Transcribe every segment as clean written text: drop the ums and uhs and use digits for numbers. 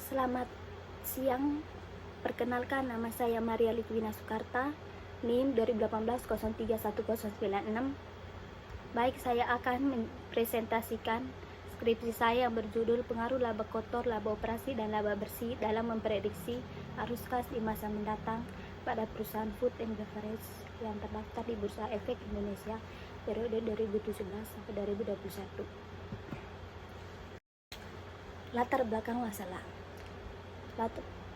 Selamat siang, perkenalkan nama saya Maria Litwina Soekarta, NIM 2018-031096. Baik, saya akan mempresentasikan skripsi saya yang berjudul Pengaruh Laba Kotor, Laba Operasi, dan Laba Bersih dalam memprediksi arus kas di masa mendatang pada perusahaan food and beverage yang terdaftar di Bursa Efek Indonesia periode 2017 sampai 2021. Latar belakang masalah.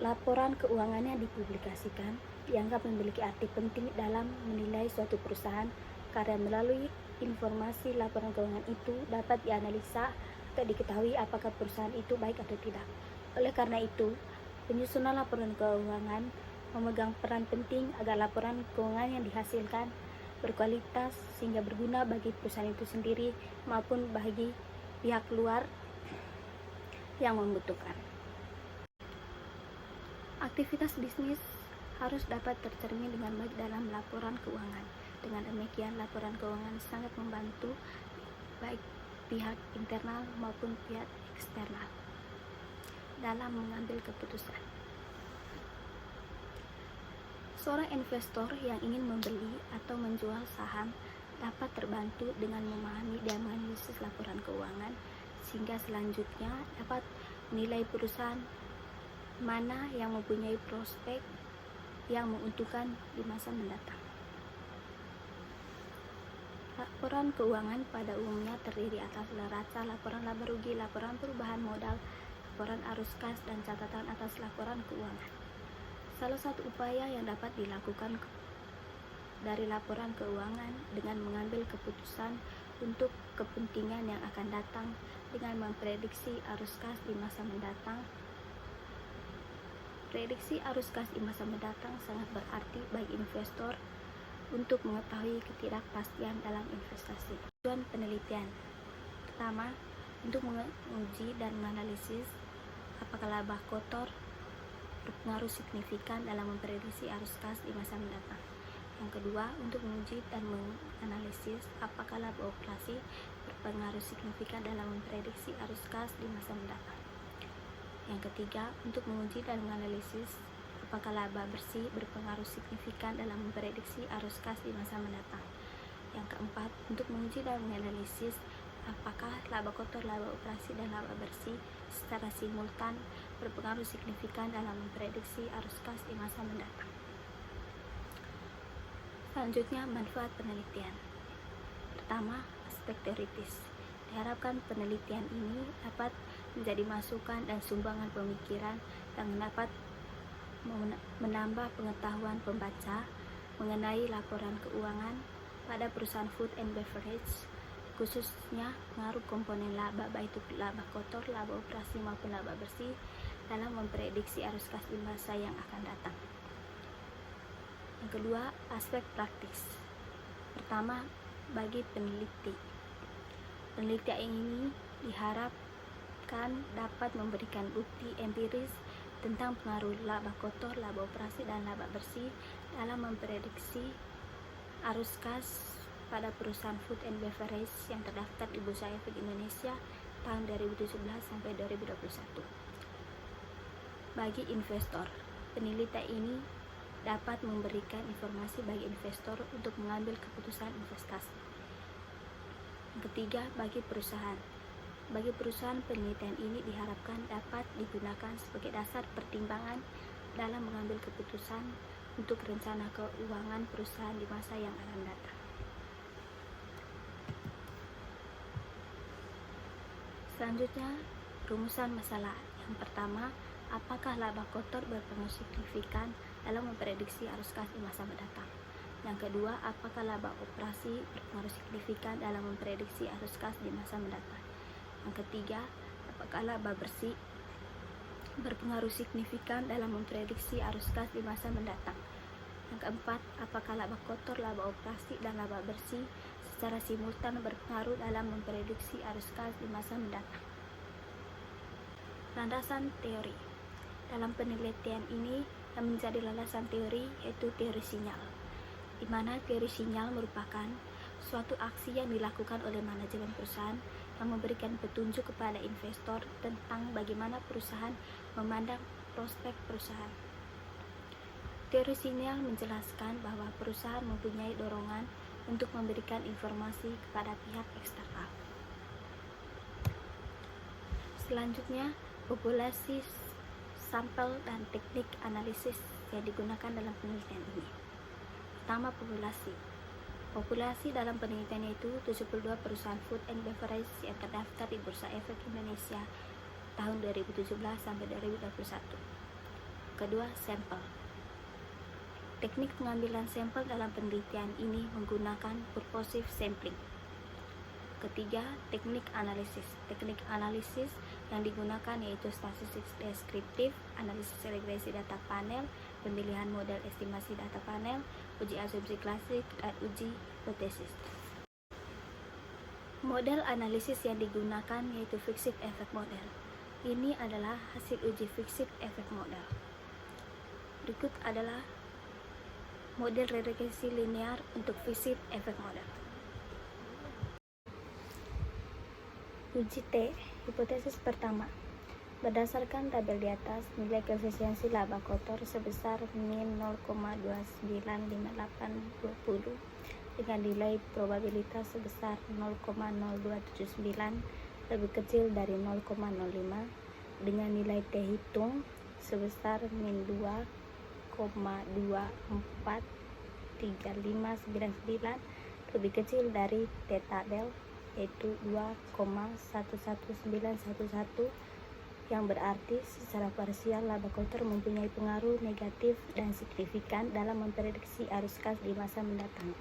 Laporan keuangan yang dipublikasikan dianggap memiliki arti penting dalam menilai suatu perusahaan karena melalui informasi laporan keuangan itu dapat dianalisa atau diketahui apakah perusahaan itu baik atau tidak. Oleh karena itu, penyusunan laporan keuangan memegang peran penting agar laporan keuangan yang dihasilkan berkualitas sehingga berguna bagi perusahaan itu sendiri maupun bagi pihak luar yang membutuhkan. Aktivitas bisnis harus dapat tercermin dengan baik dalam laporan keuangan. Dengan demikian, laporan keuangan sangat membantu baik pihak internal maupun pihak eksternal dalam mengambil keputusan. Seorang investor yang ingin membeli atau menjual saham dapat terbantu dengan memahami dan menganalisis laporan keuangan sehingga selanjutnya dapat menilai perusahaan mana yang mempunyai prospek yang menguntungkan di masa mendatang. Laporan keuangan pada umumnya terdiri atas neraca, laporan laba rugi, laporan perubahan modal, laporan arus kas, dan catatan atas laporan keuangan. Salah satu upaya yang dapat dilakukan dari laporan keuangan dengan mengambil keputusan untuk kepentingan yang akan datang dengan memprediksi arus kas di masa mendatang. Prediksi arus kas di masa mendatang sangat berarti bagi investor untuk mengetahui ketidakpastian dalam investasi. Tujuan penelitian pertama, untuk menguji dan menganalisis apakah laba kotor berpengaruh signifikan dalam memprediksi arus kas di masa mendatang. Yang kedua, untuk menguji dan menganalisis apakah laba operasi berpengaruh signifikan dalam memprediksi arus kas di masa mendatang. Yang ketiga, untuk menguji dan menganalisis apakah laba bersih berpengaruh signifikan dalam memprediksi arus kas di masa mendatang. Yang keempat, untuk menguji dan menganalisis apakah laba kotor, laba operasi, dan laba bersih secara simultan berpengaruh signifikan dalam memprediksi arus kas di masa mendatang. Selanjutnya, manfaat penelitian. Pertama, aspek teoritis. Diharapkan penelitian ini dapat menjadi masukan dan sumbangan pemikiran yang dapat menambah pengetahuan pembaca mengenai laporan keuangan pada perusahaan food and beverage, khususnya pengaruh komponen laba baik itu laba kotor, laba operasi maupun laba bersih dalam memprediksi arus kas di masa yang akan datang. Yang kedua, aspek praktis. Pertama, bagi peneliti. Penelitian ini diharapkan dapat memberikan bukti empiris tentang pengaruh laba kotor, laba operasi, dan laba bersih dalam memprediksi arus kas pada perusahaan food and beverage yang terdaftar di Bursa Efek Indonesia tahun 2017 sampai 2021. Bagi investor, penelitian ini dapat memberikan informasi bagi investor untuk mengambil keputusan investasi. Yang ketiga, bagi perusahaan. Bagi perusahaan, penelitian ini diharapkan dapat digunakan sebagai dasar pertimbangan dalam mengambil keputusan untuk rencana keuangan perusahaan di masa yang akan datang. Selanjutnya, rumusan masalah. Yang pertama, apakah laba kotor berpengaruh signifikan dalam memprediksi arus kas di masa mendatang? Yang kedua, apakah laba operasi berpengaruh signifikan dalam memprediksi arus kas di masa mendatang? Yang ketiga, apakah laba bersih berpengaruh signifikan dalam memprediksi arus kas di masa mendatang? Yang keempat, apakah laba kotor, laba operasi, dan laba bersih secara simultan berpengaruh dalam memprediksi arus kas di masa mendatang? Landasan teori. Dalam penelitian ini yang menjadi landasan teori yaitu teori sinyal, di mana teori sinyal merupakan suatu aksi yang dilakukan oleh manajemen perusahaan yang memberikan petunjuk kepada investor tentang bagaimana perusahaan memandang prospek perusahaan. Teori sinyal menjelaskan bahwa perusahaan mempunyai dorongan untuk memberikan informasi kepada pihak eksternal. Selanjutnya, populasi sampel dan teknik analisis yang digunakan dalam penelitian ini. Pertama, populasi. Populasi dalam penelitian itu 72 perusahaan food and beverage yang terdaftar di Bursa Efek Indonesia tahun 2017 sampai 2021. Kedua, sampel. Teknik pengambilan sampel dalam penelitian ini menggunakan purposive sampling. Ketiga, teknik analisis. Teknik analisis yang digunakan yaitu statistik deskriptif, analisis regresi data panel, pemilihan model estimasi data panel, uji asumsi klasik, dan uji hipotesis. Model analisis yang digunakan yaitu fixed effect model. Ini adalah hasil uji fixed effect model. Berikut adalah model regresi linear untuk fixed effect model. Uji T, hipotesis pertama. Berdasarkan tabel di atas, nilai koefisiensi laba kotor sebesar min 0,295820 dengan nilai probabilitas sebesar 0,0279 lebih kecil dari 0,05 dengan nilai T hitung sebesar min 2,243599 lebih kecil dari T tabel yaitu 2,11911 yang berarti secara parsial laba kotor mempunyai pengaruh negatif dan signifikan dalam memprediksi arus kas di masa mendatang.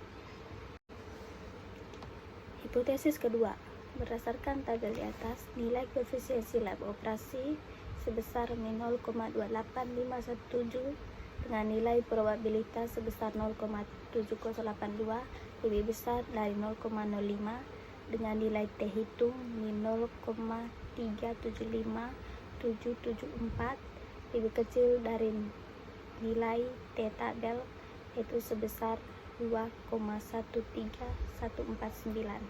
Hipotesis kedua, berdasarkan tabel di atas, nilai koefisiensi laba operasi sebesar min 0,28517 dengan nilai probabilitas sebesar 0,7082 lebih besar dari 0,05 dengan nilai T hitung min 0,375774 lebih kecil dari nilai T tabel yaitu sebesar 2,13149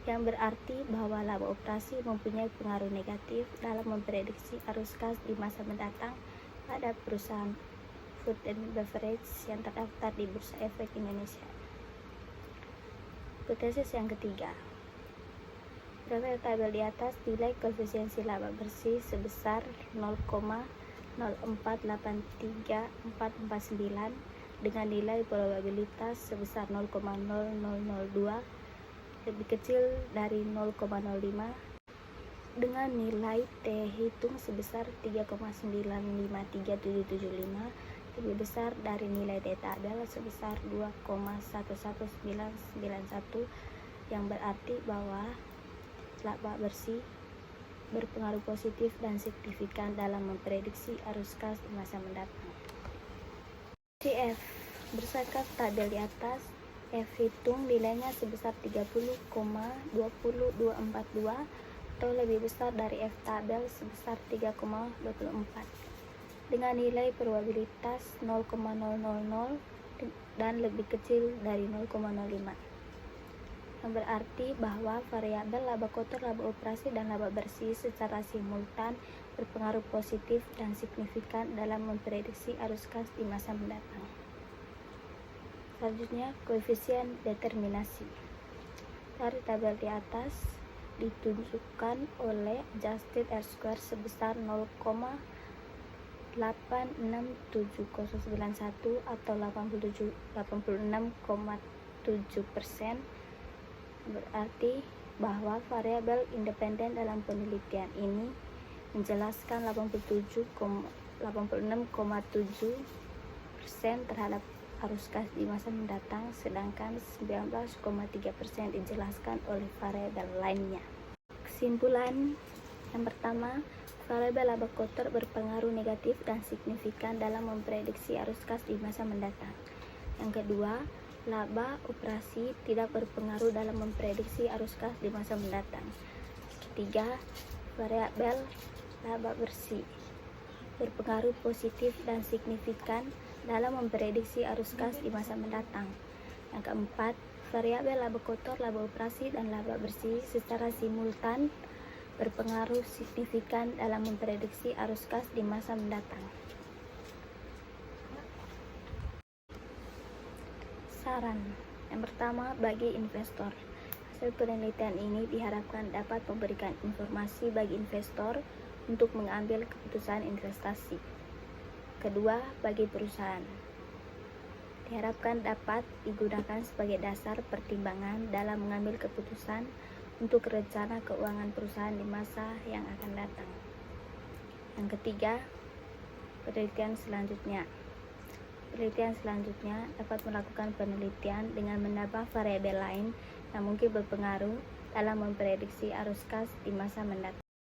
yang berarti bahwa laba operasi mempunyai pengaruh negatif dalam memprediksi arus kas di masa mendatang pada perusahaan food and beverage yang terdaftar di Bursa Efek Indonesia. Hipotesis yang ketiga, berdasarkan tabel di atas, nilai koefisiensi laba bersih sebesar 0,0483449 dengan nilai probabilitas sebesar 0,0002 lebih kecil dari 0,05 dengan nilai T hitung sebesar 3,953775 lebih besar dari nilai T tabel sebesar 2,11991 yang berarti bahwa laba bersih berpengaruh positif dan signifikan dalam memprediksi arus kas di masa mendatang. CF, berdasarkan tabel di atas, F hitung nilainya sebesar 30,20242 atau lebih besar dari F tabel sebesar 3,24 dengan nilai probabilitas 0,000 dan lebih kecil dari 0,05 yang berarti bahwa variabel laba kotor, laba operasi, dan laba bersih secara simultan berpengaruh positif dan signifikan dalam memprediksi arus kas di masa mendatang. Selanjutnya, koefisien determinasi. Dari tabel di atas ditunjukkan oleh adjusted R-square sebesar 0,867091 atau 86,7%, berarti bahwa variabel independen dalam penelitian ini menjelaskan 86,7% terhadap arus kas di masa mendatang, sedangkan 19,3% dijelaskan oleh variabel lainnya. Kesimpulan yang pertama, variabel laba kotor berpengaruh negatif dan signifikan dalam memprediksi arus kas di masa mendatang. Yang kedua, laba operasi tidak berpengaruh dalam memprediksi arus kas di masa mendatang. Ketiga, variabel laba bersih berpengaruh positif dan signifikan dalam memprediksi arus kas di masa mendatang. Yang keempat, variabel laba kotor, laba operasi, dan laba bersih secara simultan berpengaruh signifikan dalam memprediksi arus kas di masa mendatang. Saran yang pertama bagi investor. Hasil penelitian ini diharapkan dapat memberikan informasi bagi investor untuk mengambil keputusan investasi. Kedua, bagi perusahaan. Diharapkan dapat digunakan sebagai dasar pertimbangan dalam mengambil keputusan untuk rencana keuangan perusahaan di masa yang akan datang. Yang ketiga, penelitian selanjutnya. Penelitian selanjutnya dapat melakukan penelitian dengan menambah variabel lain yang mungkin berpengaruh dalam memprediksi arus kas di masa mendatang.